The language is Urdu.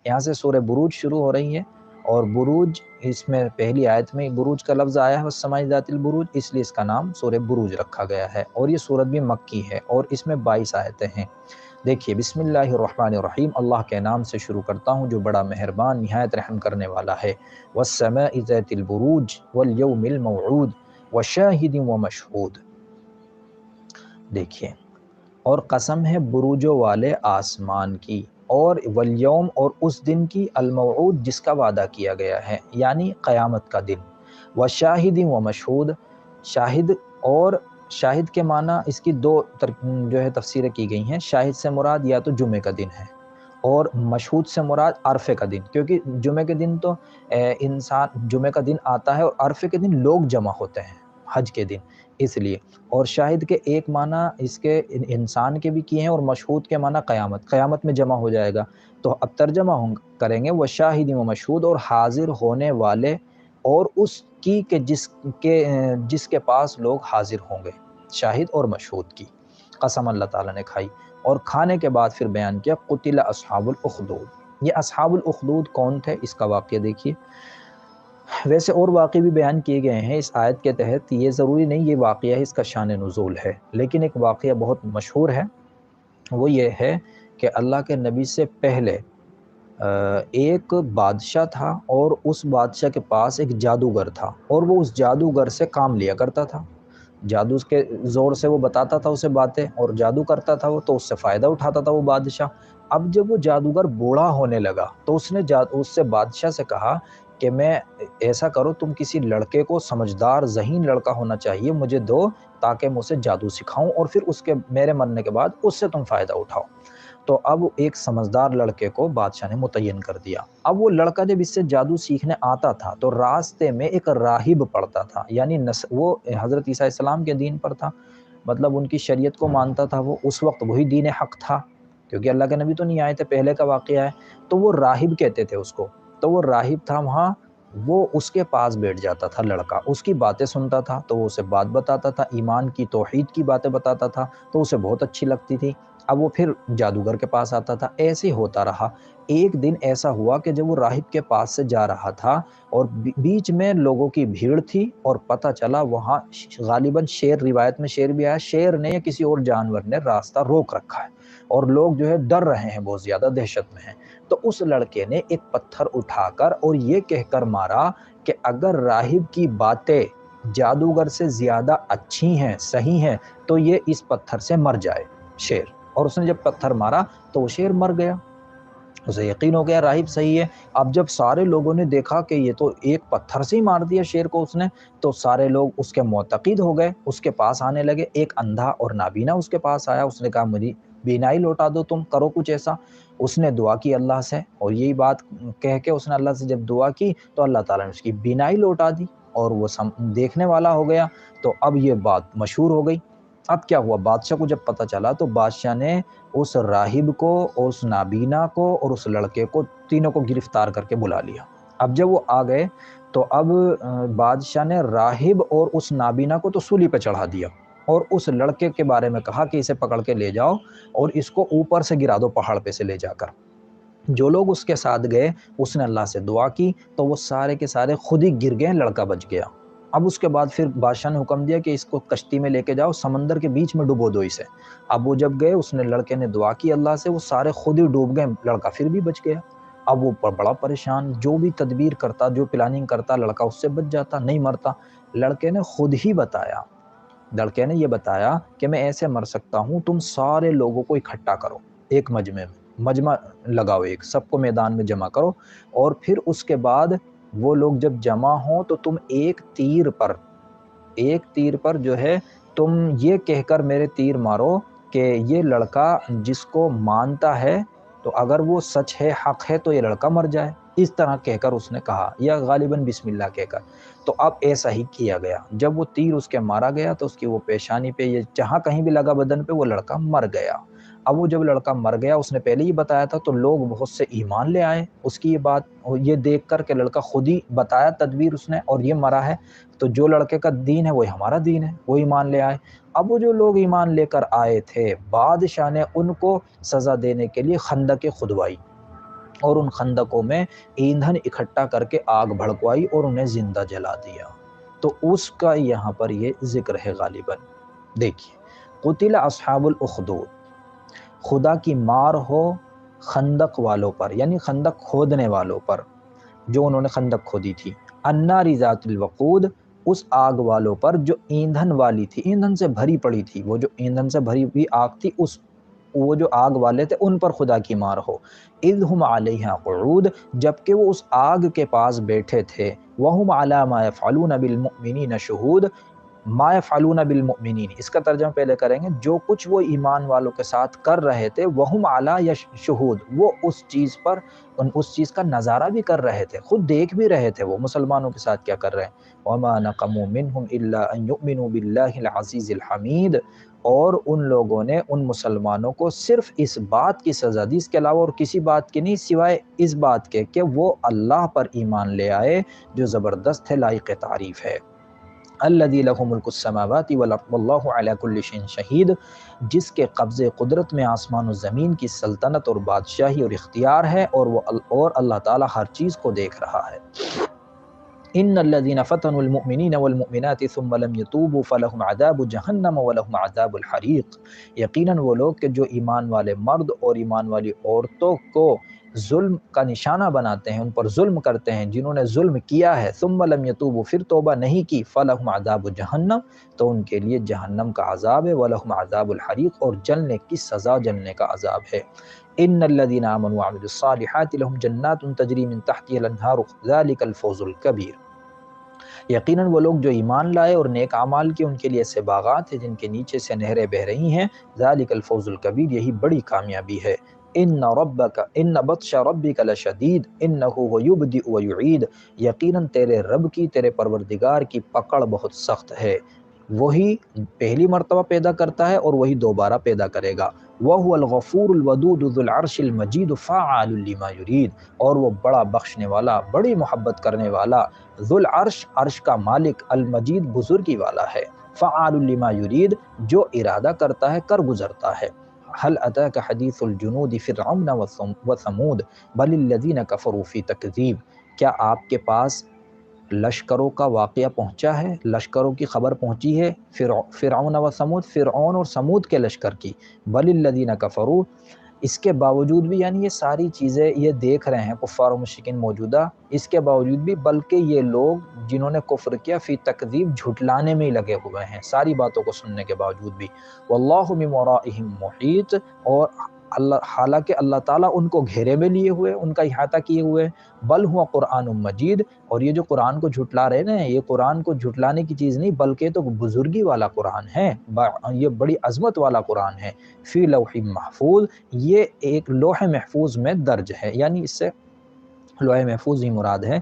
یہاں سے سورہ بروج شروع ہو رہی ہے، اور بروج اس میں پہلی آیت میں بروج کا لفظ آیا ہے، والسماء ذات البروج، اس لیے اس کا نام سورہ بروج رکھا گیا ہے، اور یہ سورت بھی مکی ہے اور اس میں 22 آیتیں ہیں۔ دیکھیے، بسم اللہ الرحمن الرحیم، اللہ کے نام سے شروع کرتا ہوں جو بڑا مہربان نہایت رحم کرنے والا ہے۔ والسماء ذات البروج والیوم الموعود وشاہد ومشہود۔ دیکھیے، اور قسم ہے بروجوں والے آسمان کی، اور والیوم اور اس دن کی، الموعود جس کا وعدہ کیا گیا ہے، یعنی قیامت کا دن، وشاہد ومشہود، شاہد اور شاہد کے معنی اس کی دو جو ہے تفسیریں کی گئی ہیں۔ شاہد سے مراد یا تو جمعے کا دن ہے، اور مشہود سے مراد عرفے کا دن، کیونکہ جمعے کے دن تو انسان جمعے کا دن آتا ہے اور عرفے کے دن لوگ جمع ہوتے ہیں حج کے دن، اس لیے۔ اور شاہد کے ایک معنی اس کے انسان کے بھی کیے ہیں، اور مشہود کے معنی قیامت، قیامت میں جمع ہو جائے گا۔ تو اب ترجمہ کریں گے وہ شاہد و مشہود، اور حاضر ہونے والے، اور اس کی کہ جس کے پاس لوگ حاضر ہوں گے، شاہد اور مشہود کی قسم اللہ تعالیٰ نے کھائی۔ اور کھانے کے بعد پھر بیان کیا قتل اصحاب الاخدود۔ یہ اصحاب الاخدود کون تھے، اس کا واقعہ دیکھیے۔ ویسے اور واقعے بھی بیان کیے گئے ہیں اس آیت کے تحت، یہ ضروری نہیں یہ واقعہ اس کا شان نزول ہے، لیکن ایک واقعہ بہت مشہور ہے، وہ یہ ہے کہ اللہ کے نبی سے پہلے ایک بادشاہ تھا، اور اس بادشاہ کے پاس ایک جادوگر تھا، اور وہ اس جادوگر سے کام لیا کرتا تھا، جادو کے زور سے وہ بتاتا تھا اسے باتیں، اور جادو کرتا تھا وہ، تو اس سے فائدہ اٹھاتا تھا وہ بادشاہ۔ اب جب وہ جادوگر بوڑھا ہونے لگا تو اس نے اس سے بادشاہ سے کہا کہ میں ایسا کرو، تم کسی لڑکے کو، سمجھدار ذہین لڑکا ہونا چاہیے، مجھے دو تاکہ میں اسے جادو سکھاؤں، اور پھر اس کے میرے مرنے کے بعد اس سے تم فائدہ اٹھاؤ۔ تو اب ایک سمجھدار لڑکے کو بادشاہ نے متعین کر دیا۔ اب وہ لڑکا جب اس سے جادو سیکھنے آتا تھا تو راستے میں ایک راہب پڑتا تھا، یعنی وہ حضرت عیسیٰ علیہ السلام کے دین پر تھا، مطلب ان کی شریعت کو مانتا تھا وہ، اس وقت وہی دین حق تھا، کیونکہ اللہ کے نبی تو نہیں آئے تھے، پہلے کا واقعہ ہے۔ تو وہ راہب کہتے تھے اس کو، تو وہ راہب تھا وہاں، وہ اس کے پاس بیٹھ جاتا تھا لڑکا، اس کی باتیں سنتا تھا، تو وہ اسے بات بتاتا تھا، ایمان کی، توحید کی باتیں بتاتا تھا، تو اسے بہت اچھی لگتی تھی۔ اب وہ پھر جادوگر کے پاس آتا تھا، ایسے ہوتا رہا۔ ایک دن ایسا ہوا کہ جب وہ راہب کے پاس سے جا رہا تھا، اور بیچ میں لوگوں کی بھیڑ تھی، اور پتہ چلا وہاں غالباً شیر، روایت میں شیر بھی آیا، شیر نے یا کسی اور جانور نے راستہ روک رکھا ہے، اور لوگ جو ہے ڈر رہے ہیں، بہت زیادہ دہشت میں ہیں۔ تو اس لڑکے نے ایک پتھر اٹھا کر اور یہ کہہ کر مارا کہ اگر راہب کی باتیں جادوگر سے زیادہ اچھی ہیں، صحیح ہیں، تو یہ اس پتھر سے مر جائے شیر۔ اور اس نے جب پتھر مارا تو وہ شیر مر گیا، اسے یقین ہو گیا راہب صحیح ہے۔ اب جب سارے لوگوں نے دیکھا کہ یہ تو ایک پتھر سے ہی مار دیا شیر کو اس نے، تو سارے لوگ اس کے معتقد ہو گئے، اس کے پاس آنے لگے۔ ایک اندھا اور نابینا اس کے پاس آیا، اس نے کہا مجھے بینائی لوٹا دو، تم کرو کچھ ایسا۔ اس نے دعا کی اللہ سے، اور یہی بات کہہ کے اس نے اللہ سے جب دعا کی تو اللہ تعالیٰ نے اس کی بینائی لوٹا دی، اور وہ دیکھنے والا ہو گیا۔ تو اب یہ بات مشہور ہو گئی۔ اب کیا ہوا، بادشاہ کو جب پتہ چلا تو بادشاہ نے اس راہب کو اور اس نابینا کو اور اس لڑکے کو، تینوں کو گرفتار کر کے بلا لیا۔ اب جب وہ آ گئے تو اب بادشاہ نے راہب اور اس نابینا کو تو سولی پہ چڑھا دیا، اور اس لڑکے کے بارے میں کہا کہ اسے پکڑ کے لے جاؤ اور اس کو اوپر سے گرا دو، پہاڑ پہ سے لے جا کر۔ جو لوگ اس کے ساتھ گئے، اس نے اللہ سے دعا کی تو وہ سارے کے سارے خود ہی گر گئے، لڑکا بچ گیا۔ اب اس کے بعد پھر بادشاہ نے حکم دیا کہ اس کو کشتی میں لے کے جاؤ، سمندر کے بیچ میں ڈبو دو اسے۔ اب وہ جب گئے، اس نے لڑکے نے دعا کی اللہ سے، وہ سارے خود ہی ڈوب گئے، لڑکا پھر بھی بچ گیا۔ اب وہ بڑا پریشان، جو بھی تدبیر کرتا، جو پلاننگ کرتا، لڑکا اس سے بچ جاتا، نہیں مرتا۔ لڑکے نے خود ہی بتایا، لڑکے نے یہ بتایا کہ میں ایسے مر سکتا ہوں، تم سارے لوگوں کو اکٹھا کرو ایک مجمع میں، مجمع لگاؤ، ایک سب کو میدان میں جمع کرو، اور پھر اس کے بعد وہ لوگ جب جمع ہوں تو تم ایک تیر پر جو ہے تم یہ کہہ کر میرے تیر مارو کہ یہ لڑکا جس کو مانتا ہے تو اگر وہ سچ ہے، حق ہے، تو یہ لڑکا مر جائے، اس طرح کہہ کر اس نے کہا، یا غالباً بسم اللہ کہہ کر۔ تو اب ایسا ہی کیا گیا، جب وہ تیر اس کے مارا گیا تو اس کی وہ پیشانی پہ، یہ جہاں کہیں بھی لگا بدن پہ، وہ لڑکا مر گیا۔ اب وہ جب لڑکا مر گیا، اس نے پہلے ہی بتایا تھا، تو لوگ بہت سے ایمان لے آئے اس کی یہ بات، یہ دیکھ کر کہ لڑکا خود ہی بتایا تدبیر اس نے اور یہ مرا ہے، تو جو لڑکے کا دین ہے وہی ہمارا دین ہے، وہ ایمان لے آئے۔ اب وہ جو لوگ ایمان لے کر آئے تھے، بادشاہ نے ان کو سزا دینے کے لیے خندق کھدوائی، اور ان خندقوں میں ایندھن اکٹھا کر کے آگ بھڑکوائی اور انہیں زندہ جلا دیا۔ تو اس کا یہاں پر یہ ذکر ہے غالباً۔ دیکھیے، قتل اصحاب الاخدود، خدا کی مار ہو خندق والوں پر، یعنی خندق کھودنے والوں پر، جو انہوں نے خندق کھودی تھی، النار ذات الوقود، اس آگ والوں پر جو ایندھن والی تھی، ایندھن سے بھری پڑی تھی، وہ جو ایندھن سے بھری ہوئی آگ تھی، اس وہ جو آگ والے تھے ان پر خدا کی مار ہو۔ اذ ہم علیہا قعود، جبکہ وہ اس آگ کے پاس بیٹھے تھے، وہم علی ما یفعلون بالمؤمنین شہود، ما یفعلون بالمؤمنین، اس کا ترجمہ پہلے کریں گے، جو کچھ وہ ایمان والوں کے ساتھ کر رہے تھے، وہم علی شہود، وہ اس چیز پر اس چیز کا نظارہ بھی کر رہے تھے، خود دیکھ بھی رہے تھے وہ مسلمانوں کے ساتھ کیا کر رہے ہیں۔ وما نقموا منہم الا ان یؤمنوا باللہ العزیز الحمید، اور ان لوگوں نے ان مسلمانوں کو صرف اس بات کی سزا دی، اس کے علاوہ اور کسی بات کی نہیں، سوائے اس بات کے کہ وہ اللہ پر ایمان لے آئے جو زبردست ہے، لائق تعریف ہے۔ الذی لہ ملک السماوات والارض واللہ علی کل شیء شہید، جس کے قبضے قدرت میں آسمان و زمین کی سلطنت اور بادشاہی اور اختیار ہے، اور اللہ تعالی ہر چیز کو دیکھ رہا ہے۔ ان الذين فتنوا المؤمنين والمؤمنات ثم لم يتوبوا فلهم عذاب جہنم ولهم عذاب الحریق، یقیناً وہ لوگ کہ جو ایمان والے مرد اور ایمان والی عورتوں کو ظلم کا نشانہ بناتے ہیں، ان پر ظلم کرتے ہیں، جنہوں نے ظلم کیا ہے، ثم لم يتوبوا، پھر توبہ نہیں کی، فلهم عذاب جہنم، تو ان کے لیے جہنم کا عذاب ہے، ولهم عذاب الحریق، اور جلنے کی سزا، جلنے کا عذاب ہے۔ ان الذين آمنوا وعملوا الصالحات لهم جنات تجری من تحتها الانہار ذلك الفوز الکبیر، یقیناً وہ لوگ جو ایمان لائے اور نیک اعمال کیے، ان کے لیے ایسے باغات ہیں جن کے نیچے سے نہریں بہہ رہی ہیں، ذالک الفوز الکبیر، یہی بڑی کامیابی ہے۔ ان بطش ربک لشدید انہ هو یبدئ ویعید، یقیناً تیرے رب کی، تیرے پروردگار کی پکڑ بہت سخت ہے، وہی پہلی مرتبہ پیدا کرتا ہے اور وہی دوبارہ پیدا کرے گا۔ وَهُوَ الْغَفُورُ الْوَدُودُ ذُو الْعَرْشِ الْمَجِيدُ فَعَّالٌ لِمَا يُرِيدُ، اور وہ بڑا بخشنے والا، بڑی محبت کرنے والا، ذو العرش، عرش کا مالک، المجید، بزرگی والا ہے، فعال لما یرید، جو ارادہ کرتا ہے کر گزرتا ہے۔ هل اتاک حدیث الجنود فرعون وثمود بل الذین کفروا فی تکذیب، کیا آپ کے پاس لشکروں کا واقعہ پہنچا ہے، لشکروں کی خبر پہنچی ہے، فرعون و ثمود، فرعون اور ثمود کے لشکر کی، بل الذین کفروا، اس کے باوجود بھی، یعنی یہ ساری چیزیں یہ دیکھ رہے ہیں کفار و مشرکین موجودہ، اس کے باوجود بھی، بلکہ یہ لوگ جنہوں نے کفر کیا، فی تکذیب، جھٹلانے میں ہی لگے ہوئے ہیں ساری باتوں کو سننے کے باوجود بھی، واللہ من ورائہم محیط، اور حالانکہ اللہ تعالیٰ ان کو گھیرے میں لیے ہوئے، ان کا احاطہ کیے ہوئے، بل ہوا قرآن مجید، اور یہ جو قرآن کو جھٹلا رہے نا، یہ قرآن کو جھٹلانے کی چیز نہیں، بلکہ تو بزرگی والا قرآن ہے، یہ بڑی عظمت والا قرآن ہے، فی لوح محفوظ، یہ ایک لوح محفوظ میں درج ہے، یعنی اس سے لوح محفوظ ہی مراد ہے،